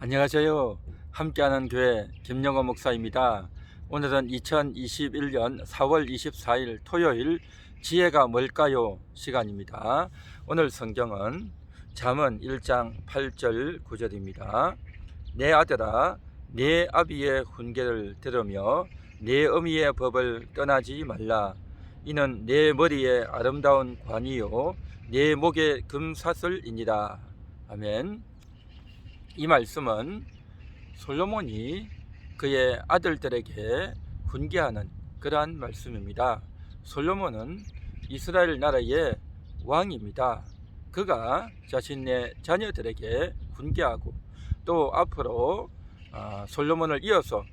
안녕하세요. 함께하는 교회 김영호 목사입니다. 오늘은 2021년 4월 24일 토요일 지혜가 뭘까요? 시간입니다. 오늘 성경은 잠언 1장 8절 9절입니다. 내 아들아, 내 아비의 훈계를 들으며 내 어미의 법을 떠나지 말라. 이는 내 머리에 아름다운 관이요 내 목에 금사슬이니라. 아멘. 이 말씀은 솔로몬이 그의 아들들에게 훈계하는 그러한 말씀입니다. 솔로몬은 이스라엘 나라의 왕입니다. 그가 자신의 자녀들에게 훈계하고 또 앞으로 솔로몬을 이어서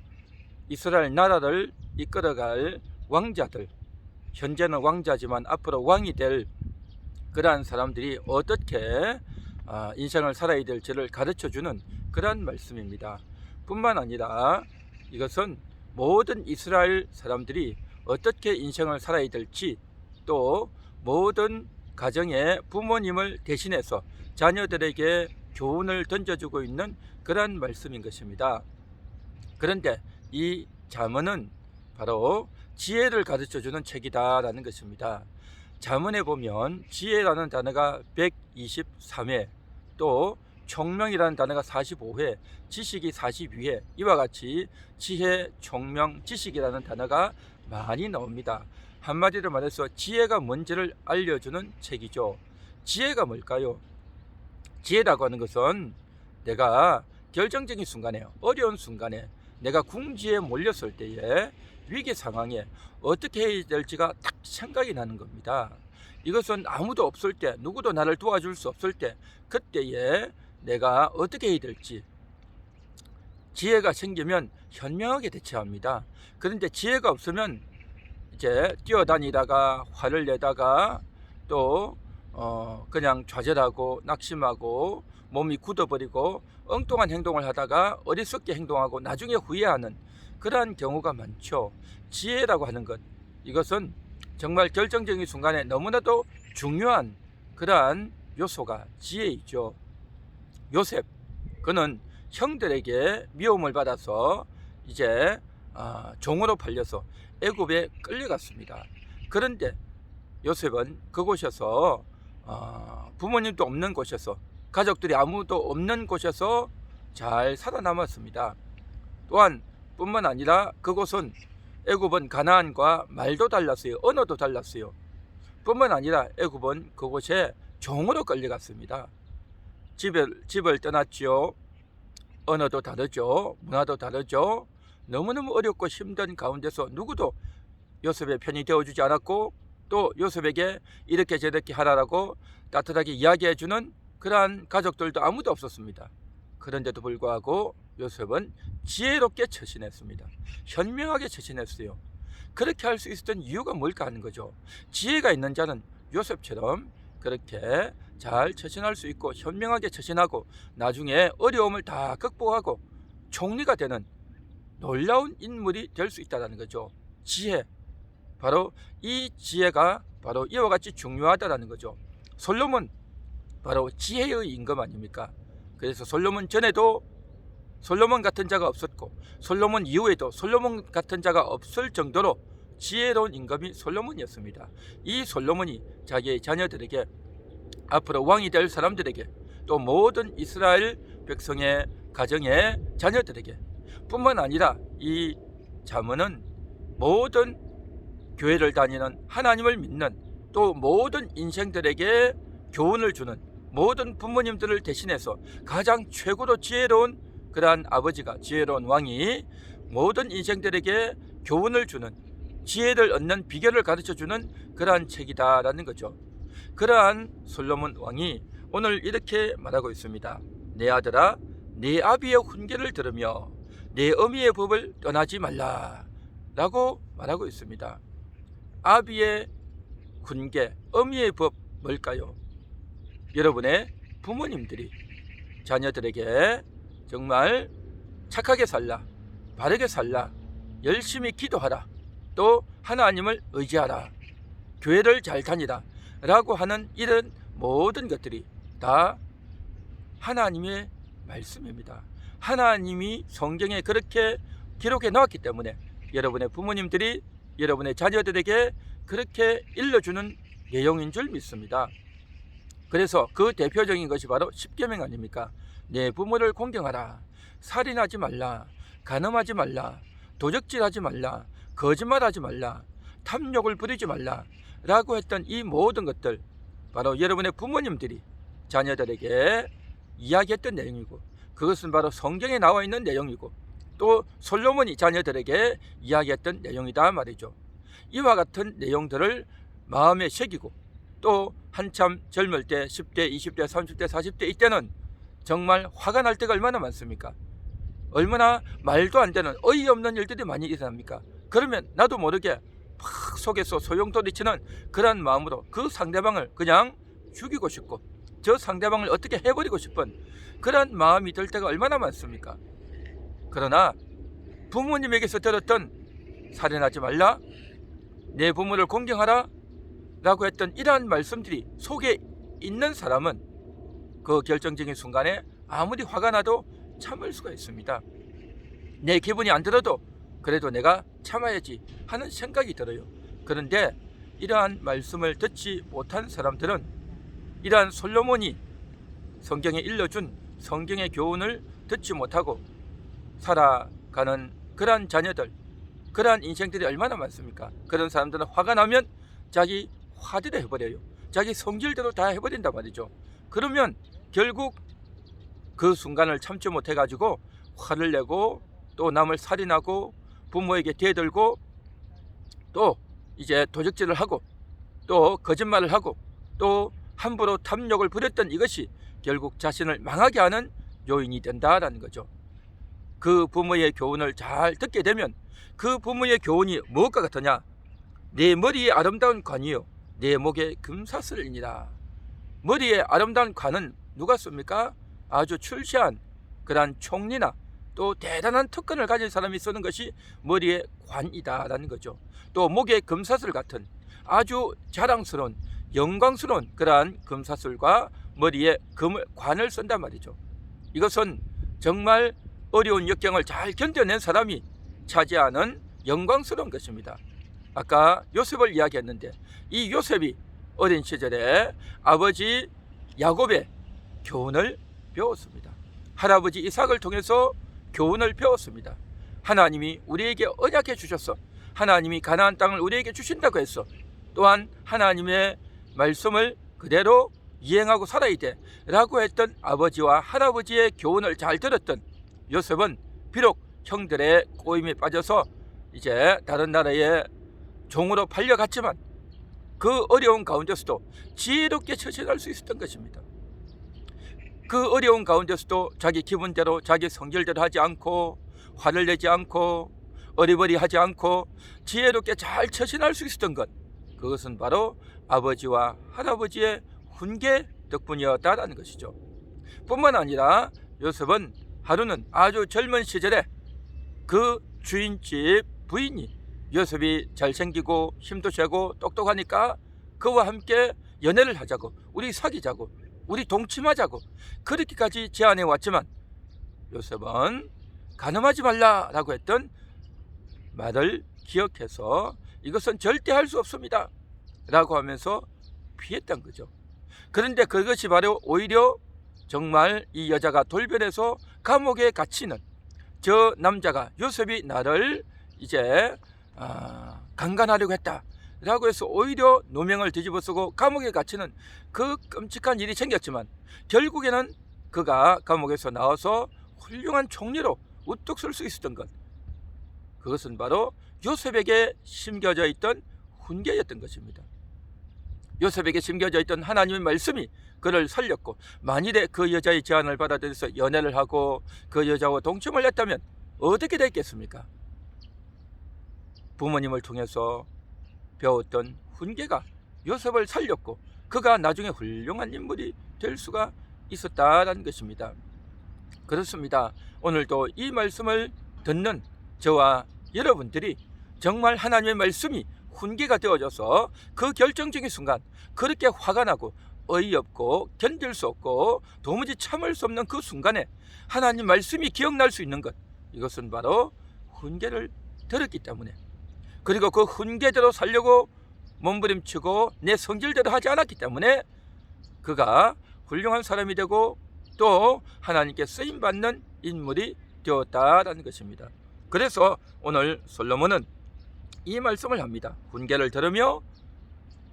이스라엘 나라를 이끌어갈 왕자들, 현재는 왕자지만 앞으로 왕이 될 그러한 사람들이 어떻게 인생을 살아야 될지를 가르쳐주는 그러한 말씀입니다. 뿐만 아니라 이것은 모든 이스라엘 사람들이 어떻게 인생을 살아야 될지, 또 모든 가정의 부모님을 대신해서 자녀들에게 교훈을 던져주고 있는 그러한 말씀인 것입니다. 그런데 이 잠언은 바로 지혜를 가르쳐주는 책이다라는 것입니다. 잠언에 보면 지혜라는 단어가 123회, 또 총명이라는 단어가 45회, 지식이 42회, 이와 같이 지혜, 총명, 지식이라는 단어가 많이 나옵니다. 한마디로 말해서 지혜가 뭔지를 알려주는 책이죠. 지혜가 뭘까요? 지혜라고 하는 것은 내가 결정적인 순간에, 어려운 순간에, 내가 궁지에 몰렸을 때에, 위기 상황에 어떻게 해야 될지가 딱 생각이 나는 겁니다. 이것은 아무도 없을 때, 누구도 나를 도와줄 수 없을 때, 그때에 내가 어떻게 해야 될지 지혜가 생기면 현명하게 대처합니다. 그런데 지혜가 없으면 이제 뛰어다니다가 화를 내다가 또 그냥 좌절하고 낙심하고 몸이 굳어버리고 엉뚱한 행동을 하다가 어리석게 행동하고 나중에 후회하는 그러한 경우가 많죠. 지혜라고 하는 것, 이것은 정말 결정적인 순간에 너무나도 중요한 그러한 요소가 지혜이죠. 요셉, 그는 형들에게 미움을 받아서 이제 종으로 팔려서 애굽에 끌려갔습니다. 그런데 요셉은 그곳에서 부모님도 없는 곳에서, 가족들이 아무도 없는 곳에서 잘 살아남았습니다. 또한 뿐만 아니라 그곳은, 애굽은 가나안과 말도 달랐어요. 언어도 달랐어요. 뿐만 아니라 애굽은 그곳에 종으로 끌려갔습니다. 집을 떠났죠. 언어도 다르죠. 문화도 다르죠. 너무너무 어렵고 힘든 가운데서 누구도 요셉의 편이 되어주지 않았고, 또 요셉에게 이렇게 저렇게 하라라고 따뜻하게 이야기해주는 그러한 가족들도 아무도 없었습니다. 그런데도 불구하고 요셉은 지혜롭게 처신했습니다. 현명하게 처신했어요. 그렇게 할 수 있었던 이유가 뭘까 하는 거죠. 지혜가 있는 자는 요셉처럼 그렇게 잘 처신할 수 있고 현명하게 처신하고 나중에 어려움을 다 극복하고 총리가 되는 놀라운 인물이 될 수 있다는 거죠. 지혜, 바로 이 지혜가 바로 이와 같이 중요하다는 거죠. 솔로몬, 바로 지혜의 임금 아닙니까? 그래서 솔로몬 전에도 솔로몬 같은 자가 없었고, 솔로몬 이후에도 솔로몬 같은 자가 없을 정도로 지혜로운 임금이 솔로몬이었습니다. 이 솔로몬이 자기의 자녀들에게, 앞으로 왕이 될 사람들에게, 또 모든 이스라엘 백성의 가정의 자녀들에게 뿐만 아니라 이 잠언은 모든 교회를 다니는, 하나님을 믿는, 또 모든 인생들에게 교훈을 주는, 모든 부모님들을 대신해서 가장 최고로 지혜로운 그러한 아버지가, 지혜로운 왕이 모든 인생들에게 교훈을 주는, 지혜를 얻는 비결을 가르쳐주는 그러한 책이다라는 거죠. 그러한 솔로몬 왕이 오늘 이렇게 말하고 있습니다. 내 아들아, 내 아비의 훈계를 들으며 내 어미의 법을 떠나지 말라 라고 말하고 있습니다. 아비의 훈계, 어미의 법 뭘까요? 여러분의 부모님들이 자녀들에게 정말 착하게 살라, 바르게 살라, 열심히 기도하라, 또 하나님을 의지하라, 교회를 잘 다니라 라고 하는 이런 모든 것들이 다 하나님의 말씀입니다. 하나님이 성경에 그렇게 기록해 놓았기 때문에 여러분의 부모님들이 여러분의 자녀들에게 그렇게 일러주는 내용인 줄 믿습니다. 그래서 그 대표적인 것이 바로 십계명 아닙니까? 내 부모를 공경하라, 살인하지 말라, 간음하지 말라, 도적질하지 말라, 거짓말하지 말라, 탐욕을 부리지 말라 라고 했던 이 모든 것들, 바로 여러분의 부모님들이 자녀들에게 이야기했던 내용이고, 그것은 바로 성경에 나와 있는 내용이고, 또 솔로몬이 자녀들에게 이야기했던 내용이다 말이죠. 이와 같은 내용들을 마음에 새기고, 또 한참 젊을 때 10대, 20대, 30대, 40대 이때는 정말 화가 날 때가 얼마나 많습니까? 얼마나 말도 안 되는 어이없는 일들이 많이 일어납니까? 그러면 나도 모르게 팍 속에서 소용돌이치는 그런 마음으로 그 상대방을 그냥 죽이고 싶고, 저 상대방을 어떻게 해버리고 싶은 그런 마음이 들 때가 얼마나 많습니까? 그러나 부모님에게서 들었던 살인하지 말라, 내 부모를 공경하라 라고 했던 이러한 말씀들이 속에 있는 사람은 그 결정적인 순간에 아무리 화가 나도 참을 수가 있습니다. 내 기분이 안 들어도 그래도 내가 참아야지 하는 생각이 들어요. 그런데 이러한 말씀을 듣지 못한 사람들은 이러한 솔로몬이 성경에 일러준 성경의 교훈을 듣지 못하고 살아가는 그러한 자녀들, 그러한 인생들이 얼마나 많습니까? 그런 사람들은 화가 나면 자기 화대로 해버려요. 자기 성질대로 다 해버린단 말이죠. 그러면 결국 그 순간을 참지 못해가지고 화를 내고, 또 남을 살인하고, 부모에게 대들고, 또 이제 도적질을 하고, 또 거짓말을 하고, 또 함부로 탐욕을 부렸던 이것이 결국 자신을 망하게 하는 요인이 된다라는 거죠. 그 부모의 교훈을 잘 듣게 되면 그 부모의 교훈이 무엇과 같으냐? 내 머리에 아름다운 관이요, 내 목에 금사슬이니라. 머리에 아름다운 관은 누가 씁니까? 아주 출세한 그러한 총리나 또 대단한 특권을 가진 사람이 쓰는 것이 머리에 관이다라는 거죠. 또 목에 금사슬 같은 아주 자랑스러운 영광스러운 그러한 금사슬과 머리에 관을 쓴단 말이죠. 이것은 정말 어려운 역경을 잘 견뎌낸 사람이 차지하는 영광스러운 것입니다. 아까 요셉을 이야기했는데, 이 요셉이 어린 시절에 아버지 야곱의 교훈을 배웠습니다. 할아버지 이삭을 통해서 교훈을 배웠습니다. 하나님이 우리에게 언약해 주셨어. 하나님이 가나안 땅을 우리에게 주신다고 했어. 또한 하나님의 말씀을 그대로 이행하고 살아야 돼 라고 했던 아버지와 할아버지의 교훈을 잘 들었던 요셉은 비록 형들의 꼬임에 빠져서 이제 다른 나라에 종으로 팔려갔지만 그 어려운 가운데서도 지혜롭게 처신할 수 있었던 것입니다. 그 어려운 가운데서도 자기 기분대로, 자기 성질대로 하지 않고, 화를 내지 않고, 어리버리하지 않고 지혜롭게 잘 처신할 수 있었던 것, 그것은 바로 아버지와 할아버지의 훈계 덕분이었다라는 것이죠. 뿐만 아니라 요셉은 하루는 아주 젊은 시절에 그 주인집 부인이 요셉이 잘생기고 힘도 세고 똑똑하니까 그와 함께 연애를 하자고, 우리 사귀자고, 우리 동침하자고 그렇게까지 제안해 왔지만 요셉은 간음하지 말라라고 했던 말을 기억해서 이것은 절대 할 수 없습니다 라고 하면서 피했던 거죠. 그런데 그것이 바로 오히려 정말 이 여자가 돌변해서 감옥에 갇히는, 저 남자가 요셉이 나를 이제 강간하려고 했다 라고 해서 오히려 누명을 뒤집어쓰고 감옥에 갇히는 그 끔찍한 일이 생겼지만, 결국에는 그가 감옥에서 나와서 훌륭한 총리로 우뚝 설 수 있었던 것, 그것은 바로 요셉에게 심겨져 있던 훈계였던 것입니다. 요셉에게 심겨져 있던 하나님의 말씀이 그를 살렸고, 만일에 그 여자의 제안을 받아들여서 연애를 하고 그 여자와 동침을 했다면 어떻게 됐겠습니까? 부모님을 통해서 배웠던 훈계가 요셉을 살렸고 그가 나중에 훌륭한 인물이 될 수가 있었다라는 것입니다. 그렇습니다. 오늘도 이 말씀을 듣는 저와 여러분들이 정말 하나님의 말씀이 훈계가 되어져서 그 결정적인 순간 그렇게 화가 나고 어이없고 견딜 수 없고 도무지 참을 수 없는 그 순간에 하나님 말씀이 기억날 수 있는 것, 이것은 바로 훈계를 들었기 때문에, 그리고 그 훈계대로 살려고 몸부림치고 내 성질대로 하지 않았기 때문에 그가 훌륭한 사람이 되고 또 하나님께 쓰임받는 인물이 되었다라는 것입니다. 그래서 오늘 솔로몬은 이 말씀을 합니다. 훈계를 들으며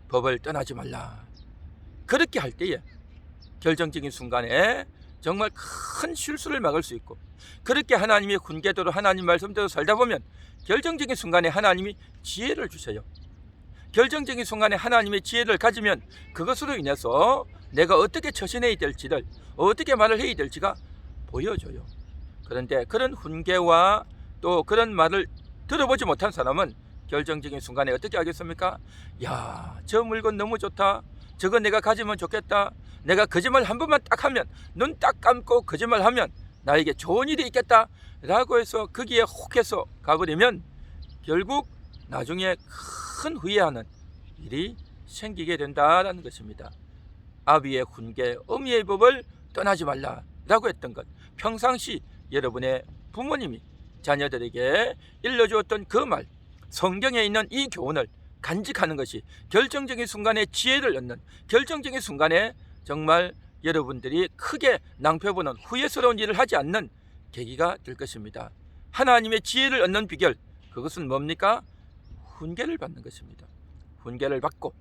법을 떠나지 말라. 그렇게 할 때에 결정적인 순간에 정말 큰 실수를 막을 수 있고, 그렇게 하나님의 훈계대로 하나님 말씀대로 살다 보면 결정적인 순간에 하나님이 지혜를 주셔요. 결정적인 순간에 하나님의 지혜를 가지면 그것으로 인해서 내가 어떻게 처신해야 될지를, 어떻게 말을 해야 될지가 보여줘요. 그런데 그런 훈계와 또 그런 말을 들어보지 못한 사람은 결정적인 순간에 어떻게 하겠습니까? 야, 저 물건 너무 좋다, 저거 내가 가지면 좋겠다, 내가 거짓말 한 번만 딱 하면, 눈 딱 감고 거짓말 하면 나에게 좋은 일이 있겠다 라고 해서 거기에 혹해서 가버리면 결국 나중에 큰 후회하는 일이 생기게 된다는 것입니다. 아비의 훈계, 어미의 법을 떠나지 말라라고 했던 것, 평상시 여러분의 부모님이 자녀들에게 일러주었던 그 말, 성경에 있는 이 교훈을 간직하는 것이 결정적인 순간에 지혜를 얻는, 결정적인 순간에 정말 여러분들이 크게 낭패보는 후회스러운 일을 하지 않는 계기가 될 것입니다. 하나님의 지혜를 얻는 비결, 그것은 뭡니까? 훈계를 받는 것입니다. 훈계를 받고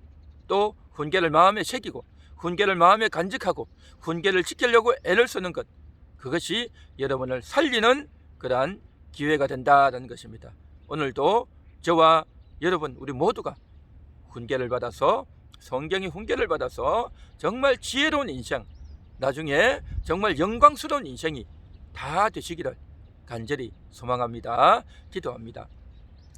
또 훈계를 마음에 새기고 훈계를 마음에 간직하고 훈계를 지키려고 애를 쓰는 것, 그것이 여러분을 살리는 그러한 기회가 된다는 것입니다. 오늘도 저와 여러분 우리 모두가 훈계를 받아서, 성경의 훈계를 받아서 정말 지혜로운 인생, 나중에 정말 영광스러운 인생이 다 되시기를 간절히 소망합니다. 기도합니다.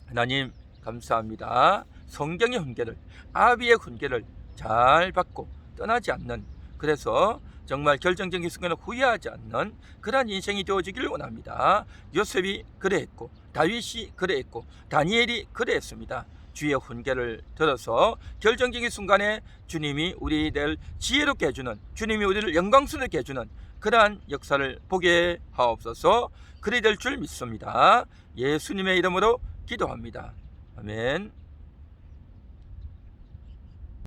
하나님 감사합니다. 성경의 훈계를, 아비의 훈계를 잘 받고 떠나지 않는, 그래서 정말 결정적인 순간에 후회하지 않는 그러한 인생이 되어지기를 원합니다. 요셉이 그래했고 다윗이 그래했고 다니엘이 그래했습니다. 주의 훈계를 들어서 결정적인 순간에 주님이 우리를 지혜롭게 해주는, 주님이 우리를 영광스럽게 해주는 그러한 역사를 보게 하옵소서. 그리 될 줄 믿습니다. 예수님의 이름으로 기도합니다. 아멘.